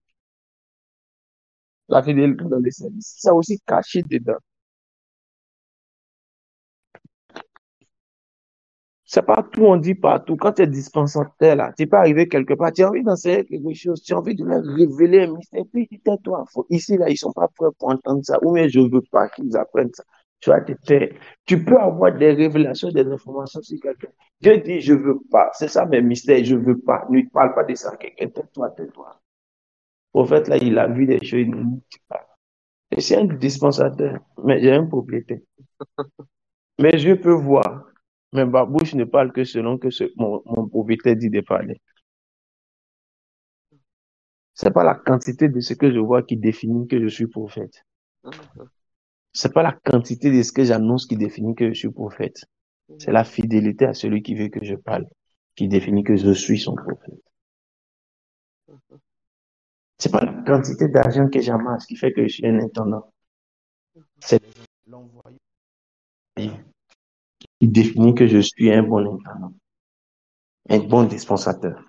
La fidélité dans les services, c'est aussi caché dedans. C'est pas tout, on dit partout. Quand tu es dispensateur, là, tu peux arriver quelque part, tu as envie d'enseigner quelque chose, tu as envie de leur révéler un mystère, puis tais-toi. Ici, là, ils sont pas prêts pour entendre ça, ou bien je veux pas qu'ils apprennent ça. Tu vas te faire. Tu peux avoir des révélations, des informations sur quelqu'un. Dieu dit, je veux pas. C'est ça mes mystères, je veux pas. Ne parle pas de ça à quelqu'un. Tais-toi, tais-toi. Le prophète, là, il a vu des choses, il nous dit pas. Et c'est un dispensateur, mais j'ai un propriétaire. Mes yeux peuvent voir, mais ma bouche ne parle que selon que mon propriétaire dit de parler. C'est pas la quantité de ce que je vois qui définit que je suis prophète. C'est pas la quantité de ce que j'annonce qui définit que je suis prophète. C'est la fidélité à celui qui veut que je parle qui définit que je suis son prophète. C'est pas la quantité d'argent que j'amasse qui fait que je suis un intendant. C'est l'envoyé qui définit que je suis un bon intendant, un bon dispensateur.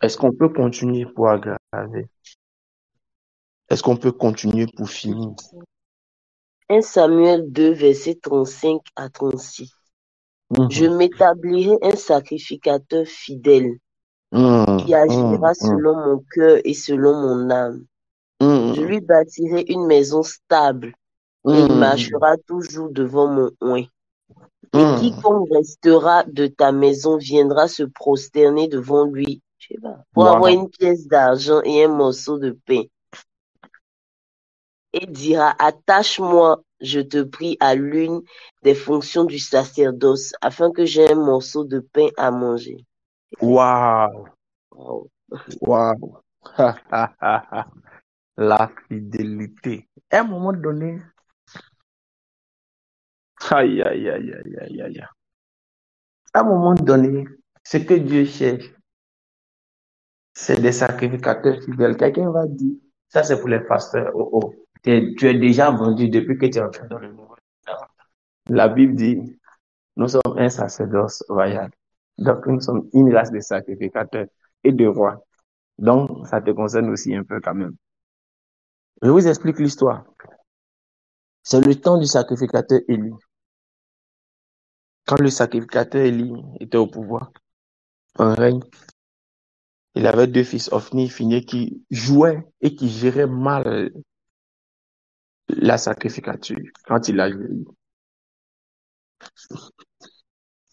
Est-ce qu'on peut continuer pour aggraver? Est-ce qu'on peut continuer pour finir? 1 Samuel 2, versets 35 à 36. Je m'établirai un sacrificateur fidèle qui agira selon mon cœur et selon mon âme. Je lui bâtirai une maison stable et il marchera toujours devant mon oint. Et quiconque restera de ta maison viendra se prosterner devant lui, je sais pas, pour avoir une pièce d'argent et un morceau de pain. Et dira, attache-moi, je te prie, à l'une des fonctions du sacerdoce, afin que j'aie un morceau de pain à manger. Waouh, Wow. waouh. La fidélité. À un moment donné, aïe, aïe, aïe, aïe, aïe, aïe. À un moment donné, ce que Dieu cherche, c'est des sacrificateurs fidèles. Quelqu'un va dire, ça c'est pour les pasteurs. Oh, oh. Tu es déjà vendu depuis que tu es entré dans le monde. La Bible dit, nous sommes un sacerdoce royal. Donc, nous sommes une race de sacrificateurs et de rois. Donc, ça te concerne aussi un peu quand même. Je vous explique l'histoire. C'est le temps du sacrificateur Élie. Quand le sacrificateur Élie était au pouvoir, en règne, il avait deux fils, Ophni et Phinéas, qui jouaient et qui géraient mal la sacrificature quand il a joué.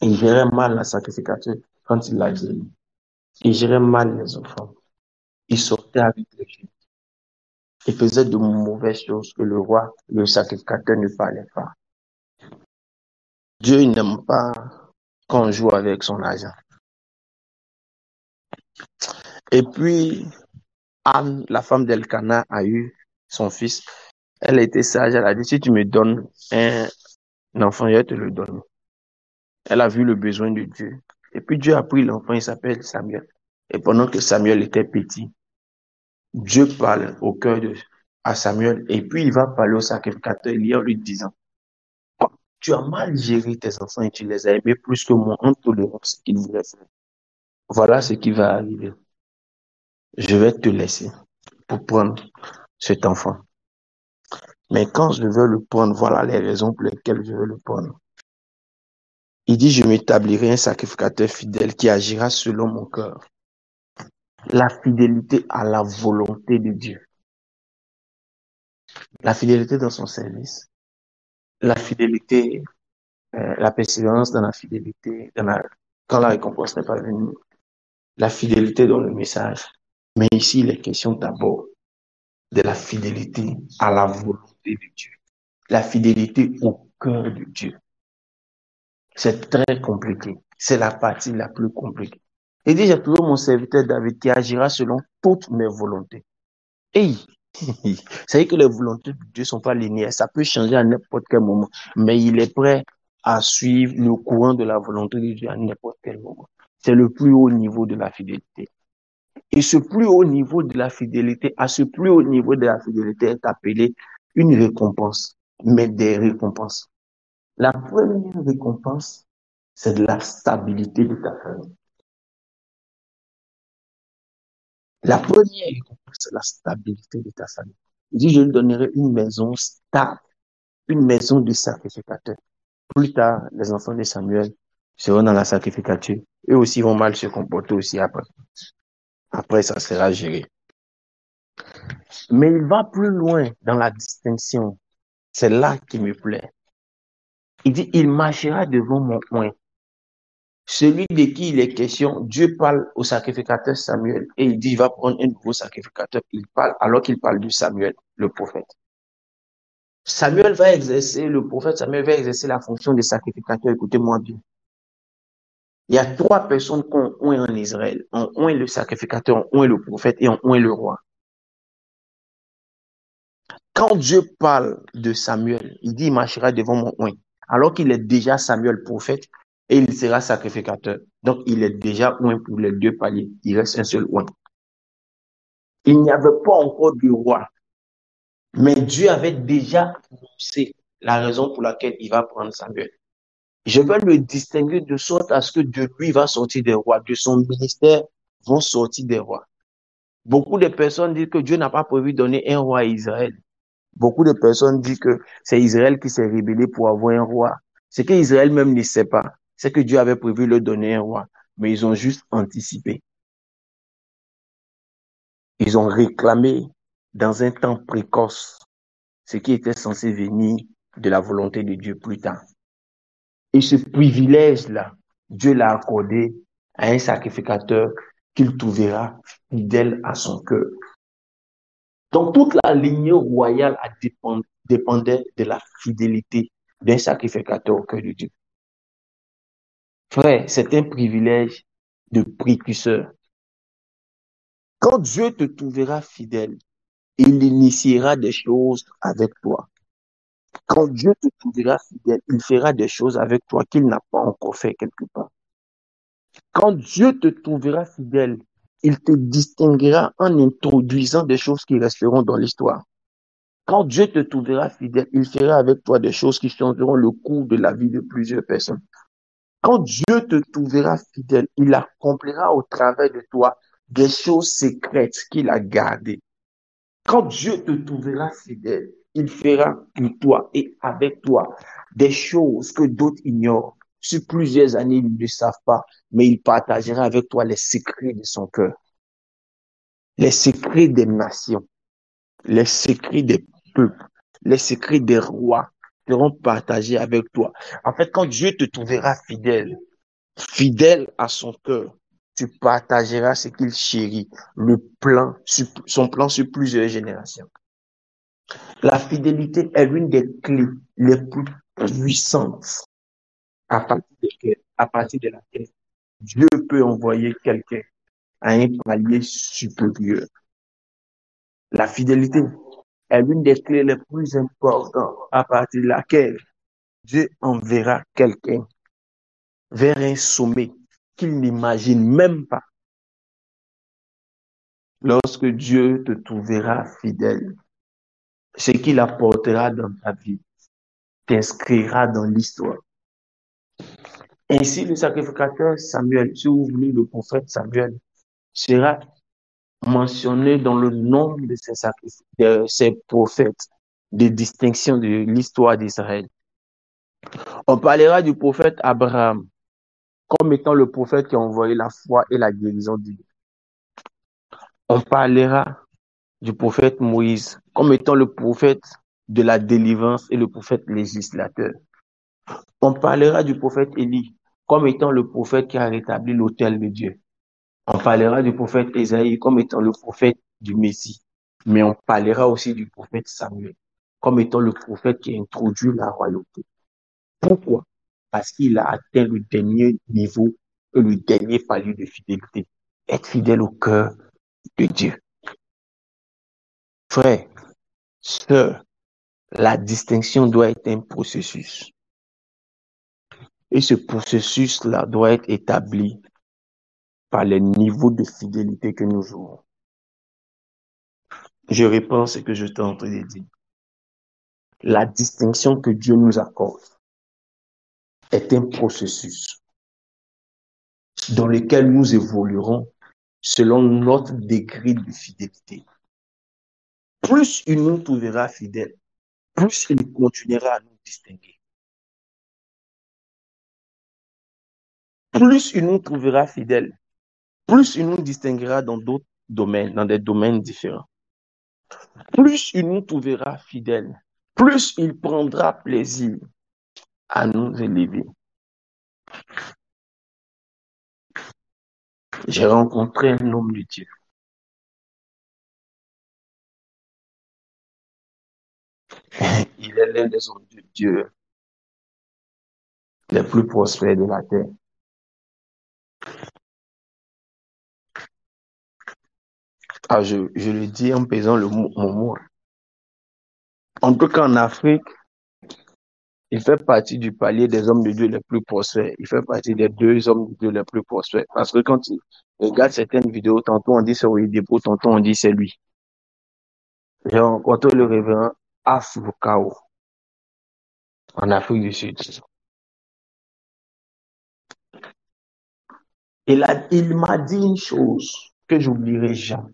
Il gérait mal la sacrificature quand il l'a joué. Il gérait mal les enfants. Il sortait avec les jeunes. Il faisait de mauvaises choses que le roi, le sacrificateur ne fallait pas. Dieu n'aime pas qu'on joue avec son argent. Et puis, Anne, la femme d'Elkana, a eu son fils. Elle a été sage. Elle a dit, si tu me donnes un enfant, je vais te le donner. Elle a vu le besoin de Dieu. Et puis Dieu a pris l'enfant, il s'appelle Samuel. Et pendant que Samuel était petit, Dieu parle au cœur à Samuel. Et puis il va parler au sacrificateur Élie en lui disant, oh, tu as mal géré tes enfants et tu les as aimés plus que moi en tolérant ce qu'ils voulaient faire. Voilà ce qui va arriver. Je vais te laisser pour prendre cet enfant. Mais quand je veux le prendre, voilà les raisons pour lesquelles je veux le prendre. Il dit, je m'établirai un sacrificateur fidèle qui agira selon mon cœur. La fidélité à la volonté de Dieu. La fidélité dans son service. La fidélité, la persévérance dans la fidélité, quand la récompense n'est pas venue. La fidélité dans le message. Mais ici, il est question d'abord de la fidélité à la volonté de Dieu. La fidélité au cœur de Dieu. C'est très compliqué. C'est la partie la plus compliquée. Il dit, j'ai trouvé mon serviteur David qui agira selon toutes mes volontés. Hey, c'est vrai que les volontés de Dieu ne sont pas linéaires. Ça peut changer à n'importe quel moment. Mais il est prêt à suivre le courant de la volonté de Dieu à n'importe quel moment. C'est le plus haut niveau de la fidélité. Et ce plus haut niveau de la fidélité, à ce plus haut niveau de la fidélité est appelé une récompense, mais des récompenses. La première récompense, c'est de la stabilité de ta famille. La première récompense, c'est la stabilité de ta famille. Il dit, je lui donnerai une maison stable, une maison de sacrificateur. Plus tard, les enfants de Samuel seront dans la sacrificature. Eux aussi vont mal se comporter aussi après. Après, ça sera géré. Mais il va plus loin dans la distinction. C'est là qui me plaît. Il dit, il marchera devant mon oint. Celui de qui il est question, Dieu parle au sacrificateur Samuel et il dit, il va prendre un nouveau sacrificateur. Il parle, alors qu'il parle de Samuel, le prophète. Le prophète Samuel va exercer la fonction de sacrificateur. Écoutez-moi bien. Il y a trois personnes qu'on oint en Israël. On oint le sacrificateur, on oint le prophète et on oint le roi. Quand Dieu parle de Samuel, il dit, il marchera devant mon oint. Alors qu'il est déjà Samuel prophète et il sera sacrificateur. Donc, il est déjà oint pour les deux paliers. Il reste un seul oint. Il n'y avait pas encore de roi. Mais Dieu avait déjà annoncé la raison pour laquelle il va prendre Samuel. Je vais le distinguer de sorte à ce que de lui va sortir des rois, de son ministère vont sortir des rois. Beaucoup de personnes disent que Dieu n'a pas prévu donner un roi à Israël. Beaucoup de personnes disent que c'est Israël qui s'est rébellé pour avoir un roi. Ce que Israël même ne sait pas, c'est que Dieu avait prévu leur donner un roi, mais ils ont juste anticipé. Ils ont réclamé dans un temps précoce ce qui était censé venir de la volonté de Dieu plus tard. Et ce privilège-là, Dieu l'a accordé à un sacrificateur qu'il trouvera fidèle à son cœur. Donc, toute la lignée royale dépendait de la fidélité d'un sacrificateur au cœur de Dieu. Frère, c'est un privilège de précurseur. Quand Dieu te trouvera fidèle, il initiera des choses avec toi. Quand Dieu te trouvera fidèle, il fera des choses avec toi qu'il n'a pas encore fait quelque part. Quand Dieu te trouvera fidèle, il te distinguera en introduisant des choses qui resteront dans l'histoire. Quand Dieu te trouvera fidèle, il fera avec toi des choses qui changeront le cours de la vie de plusieurs personnes. Quand Dieu te trouvera fidèle, il accomplira au travers de toi des choses secrètes qu'il a gardées. Quand Dieu te trouvera fidèle, il fera pour toi et avec toi des choses que d'autres ignorent. Sur plusieurs années, ils ne savent pas, mais il partagera avec toi les secrets de son cœur, les secrets des nations, les secrets des peuples, les secrets des rois seront partagés avec toi. En fait, quand Dieu te trouvera fidèle, fidèle à son cœur, tu partageras ce qu'il chérit, son plan sur plusieurs générations. La fidélité est l'une des clés les plus puissantes à partir de laquelle Dieu peut envoyer quelqu'un à un palier supérieur. La fidélité est l'une des clés les plus importantes à partir de laquelle Dieu enverra quelqu'un vers un sommet qu'il n'imagine même pas. Lorsque Dieu te trouvera fidèle, ce qu'il apportera dans ta vie t'inscrira dans l'histoire. Ainsi, le sacrificateur Samuel, si vous voulez, le prophète Samuel, sera mentionné dans le nombre de ses prophètes de distinction de l'histoire d'Israël. On parlera du prophète Abraham comme étant le prophète qui a envoyé la foi et la guérison divine. On parlera du prophète Moïse comme étant le prophète de la délivrance et le prophète législateur. On parlera du prophète Élie comme étant le prophète qui a rétabli l'autel de Dieu. On parlera du prophète Ésaïe comme étant le prophète du Messie. Mais on parlera aussi du prophète Samuel comme étant le prophète qui a introduit la royauté. Pourquoi? Parce qu'il a atteint le dernier niveau et le dernier palier de fidélité. Être fidèle au cœur de Dieu. Frère, sœur, la distinction doit être un processus. Et ce processus-là doit être établi par les niveaux de fidélité que nous aurons. Je réponds ce que je t'ai en train de dire. La distinction que Dieu nous accorde est un processus dans lequel nous évoluerons selon notre degré de fidélité. Plus il nous trouvera fidèles, plus il continuera à nous distinguer. Plus il nous trouvera fidèles, plus il nous distinguera dans d'autres domaines, dans des domaines différents. Plus il nous trouvera fidèles, plus il prendra plaisir à nous élever. J'ai rencontré un homme de Dieu. Il est l'un des hommes de Dieu les plus prospères de la terre. Ah, je le dis en pesant mon mot. En tout cas, en Afrique, il fait partie du palier des hommes de Dieu les plus prospères. Il fait partie des 2 hommes de Dieu les plus prospères. Parce que quand tu regardes certaines vidéos, tantôt on dit c'est Oyedepo, tantôt on dit c'est lui. J'ai rencontré le révérend Afukao en Afrique du Sud. Et là, il m'a dit une chose que j'oublierai jamais.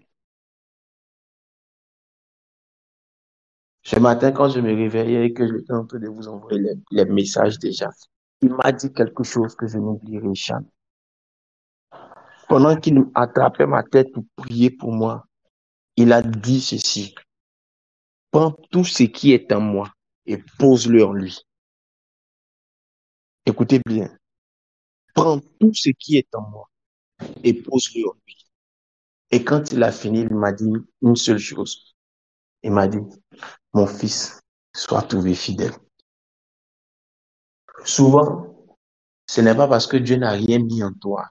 Ce matin, quand je me réveillais et que j'étais en train de vous envoyer les messages déjà, il m'a dit quelque chose que je n'oublierai jamais. Pendant qu'il attrapait ma tête pour prier pour moi, il a dit ceci. Prends tout ce qui est en moi et pose-le en lui. Écoutez bien. Prends tout ce qui est en moi et pose-le en lui. Et quand il a fini, il m'a dit une seule chose. Il m'a dit, mon fils, sois trouvé fidèle. Souvent, ce n'est pas parce que Dieu n'a rien mis en toi.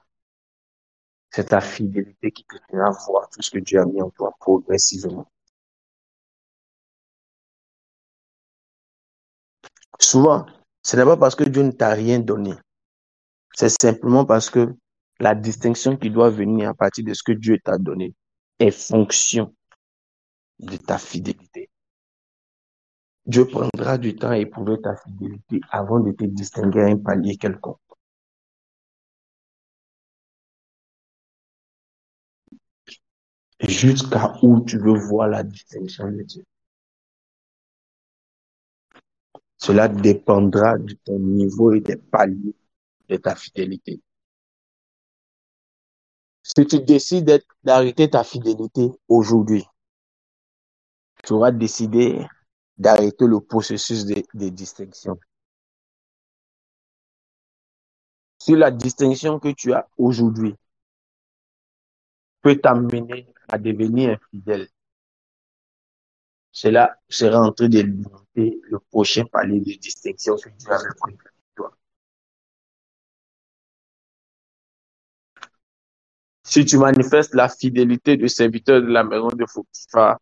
C'est ta fidélité qui te fera voir tout ce que Dieu a mis en toi progressivement. Souvent, ce n'est pas parce que Dieu ne t'a rien donné. C'est simplement parce que la distinction qui doit venir à partir de ce que Dieu t'a donné est fonction de ta fidélité. Dieu prendra du temps à éprouver ta fidélité avant de te distinguer à un palier quelconque. Jusqu'à où tu veux voir la distinction de Dieu. Cela dépendra de ton niveau et des paliers de ta fidélité. Si tu décides d'arrêter ta fidélité aujourd'hui, tu auras décidé d'arrêter le processus de distinction. Si la distinction que tu as aujourd'hui peut t'amener à devenir infidèle, cela sera en train de limiter le prochain palier de distinction que Dieu avait prévu pour toi. Si tu manifestes la fidélité de serviteur de la maison de Potiphar,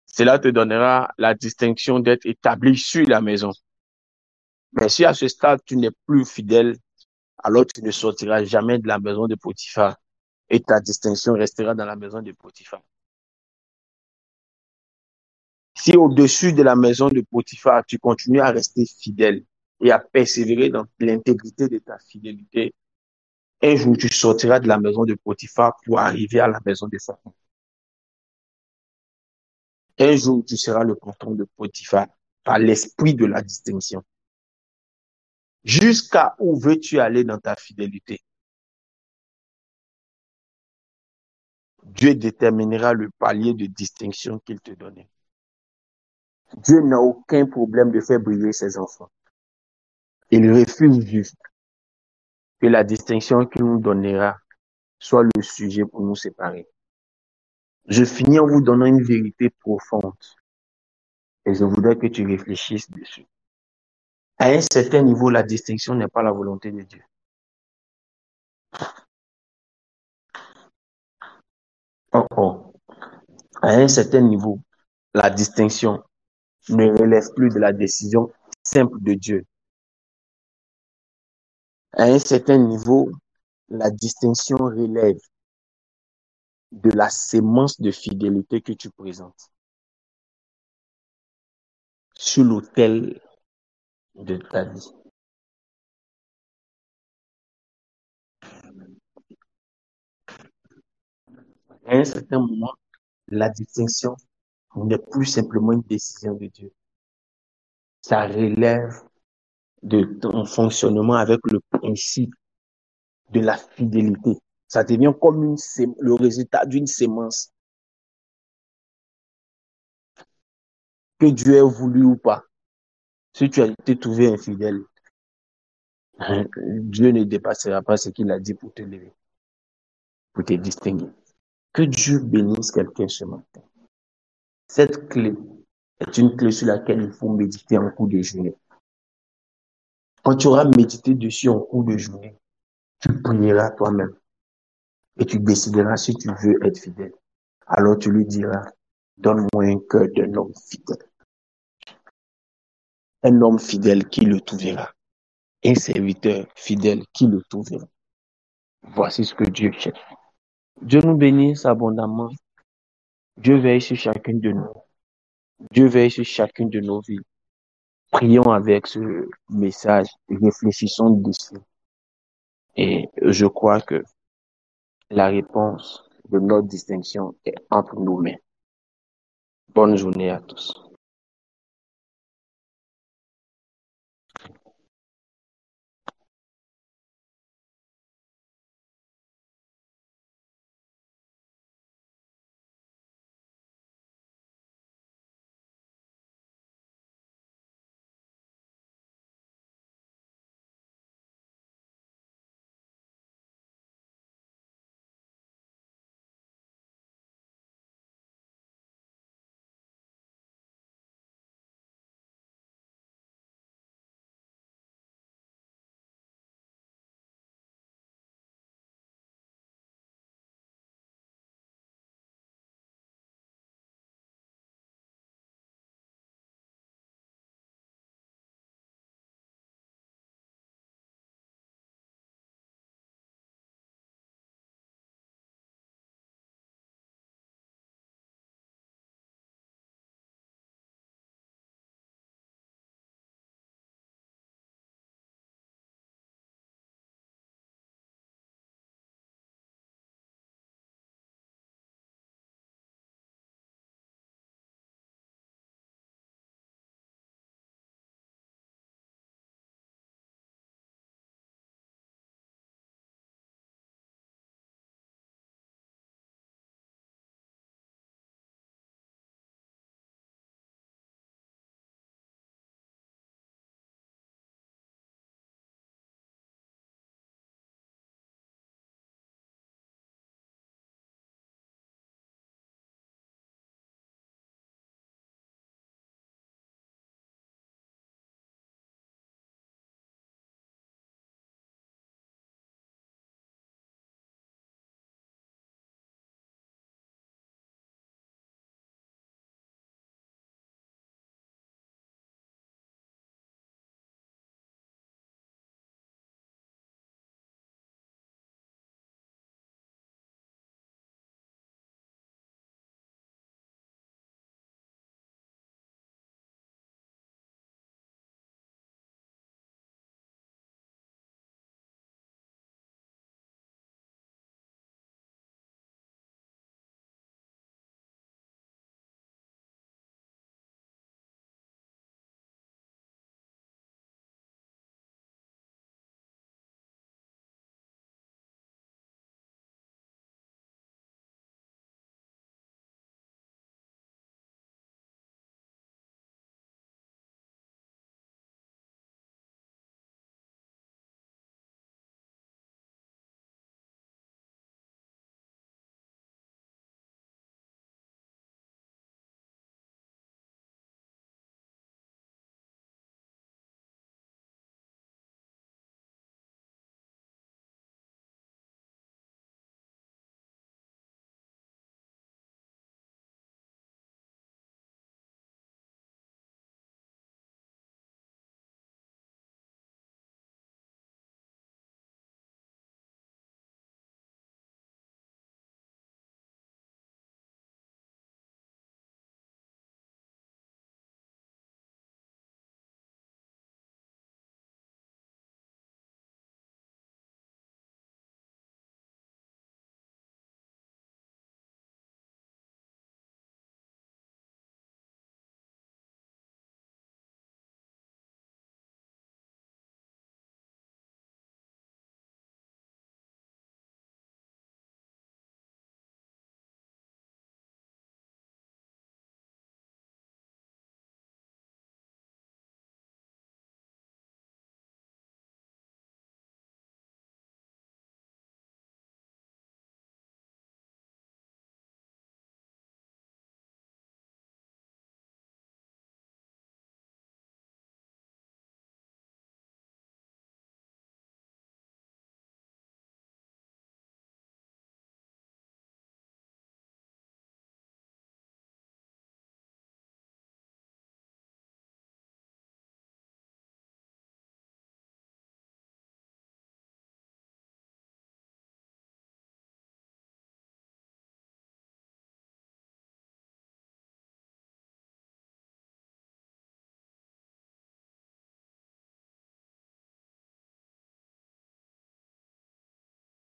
cela te donnera la distinction d'être établi sur la maison. Mais si à ce stade tu n'es plus fidèle, alors tu ne sortiras jamais de la maison de Potiphar et ta distinction restera dans la maison de Potiphar. Si au-dessus de la maison de Potiphar, tu continues à rester fidèle et à persévérer dans l'intégrité de ta fidélité, un jour tu sortiras de la maison de Potiphar pour arriver à la maison de Pharaon. Un jour tu seras le patron de Potiphar par l'esprit de la distinction. Jusqu'à où veux-tu aller dans ta fidélité? Dieu déterminera le palier de distinction qu'il te donne. Dieu n'a aucun problème de faire briller ses enfants. Il refuse juste que la distinction qu'il nous donnera soit le sujet pour nous séparer. Je finis en vous donnant une vérité profonde et je voudrais que tu réfléchisses dessus. À un certain niveau, la distinction n'est pas la volonté de Dieu. Oh. À un certain niveau, la distinction ne relève plus de la décision simple de Dieu. À un certain niveau, la distinction relève de la sémence de fidélité que tu présentes sur l'autel de ta vie. À un certain moment, la distinction n'est plus simplement une décision de Dieu. Ça relève de ton fonctionnement avec le principe de la fidélité. Ça devient comme le résultat d'une sémence. Que Dieu ait voulu ou pas. Si tu as été trouvé infidèle, Dieu ne dépassera pas ce qu'il a dit pour te lever, pour te distinguer. Que Dieu bénisse quelqu'un ce matin. Cette clé est une clé sur laquelle il faut méditer en cours de journée. Quand tu auras médité dessus en cours de journée, tu prieras toi-même et tu décideras si tu veux être fidèle. Alors tu lui diras, donne-moi un cœur d'un homme fidèle. Un homme fidèle qui le trouvera. Un serviteur fidèle qui le trouvera. Voici ce que Dieu cherche. Dieu nous bénisse abondamment. Dieu veille sur chacune de nous. Dieu veille sur chacune de nos vies. Prions avec ce message, réfléchissons dessus. Et je crois que la réponse de notre distinction est entre nos mains. Bonne journée à tous.